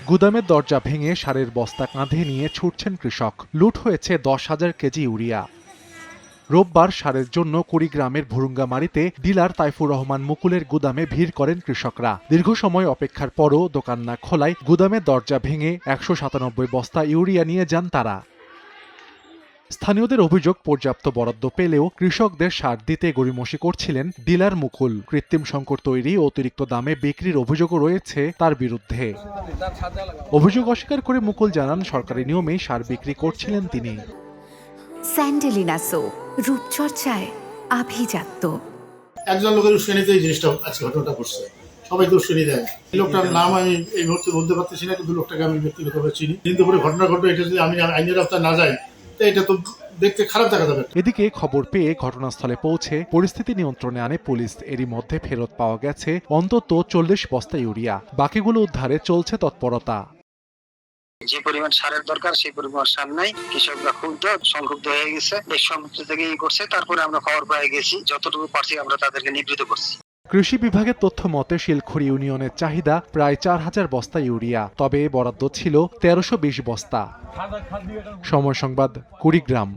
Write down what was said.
গুদামের দরজা ভেঙে সারের বস্তা কাঁধে নিয়ে ছুটছেন কৃষক। লুট হয়েছে 10,000 কেজি ইউরিয়া। রোববার সারের জন্য কুড়িগ্রামের ভুরুঙ্গামারীতে ডিলার তাইফুর রহমান মুকুলের গুদামে ভিড় করেন কৃষকরা। দীর্ঘ সময় অপেক্ষার পরও দোকান না খোলায় গুদামের দরজা ভেঙে 197 বস্তা ইউরিয়া নিয়ে যান তারা। স্থানীয়দের অভিযোগ, পর্যাপ্ত বরাদ্দ পেলেও কৃষকদের সার দিতে গড়িমসি করছিলেন ডিলার মুকুল। কৃত্রিম সংকট তৈরি, অতিরিক্ত দামে বিক্রির অভিযোগও রয়েছে তার বিরুদ্ধে। অভিযোগ অস্বীকার করে মুকুল জানান, সরকারি নিয়মেই সার বিক্রি করছিলেন তিনি। স্যান্ডেলিনা সো, রূপচর্চায় আভিজাত্য। একজন লোকের উস্কানিতে এই জিনিসটা আজকে ঘটনাটা ঘটছে। সবাই তো উস্কানি দেয়। এই লোকটার নাম আমি এই মুহূর্তে বলতে পারতেছি না, কিন্তু লোকটাকে আমি ব্যক্তিগতভাবে চিনি। কিন্তু পরে ঘটনা ঘটবে, এটা যদি আমি আইনের আওতায় না যাই, এটা তো দেখতে খারাপ দেখা যাবে। এদিকে খবর পেয়ে ঘটনাস্থলে পৌঁছে পরিস্থিতি নিয়ন্ত্রণে আনে পুলিশ। এরই মধ্যে ফেরত পাওয়া গেছে অন্তত 40 বস্তা ইউরিয়া। বাকিগুলো উদ্ধারে চলছে তৎপরতা। যে পরিমাণ সারের দরকার সেই পরিমাণ সার নাই। কৃষকরা ক্ষুব্ধ, সংক্ষুব্ধ হয়ে গেছে। এই সংক্ষুব্ধ থেকে করছে, তারপরে আমরা খবর পেয়ে গেছি, যতটুকু পারছি আমরা তাদেরকে নিবৃত্ত করছি। কৃষি বিভাগের তথ্য মতে শিলখড়ি ইউনিয়নের চাহিদা প্রায় 4000 বস্তা ইউরিয়া, তবে বরাদ্দ ছিল 1320 বস্তা। সময় সংবাদ, কুড়িগ্রাম।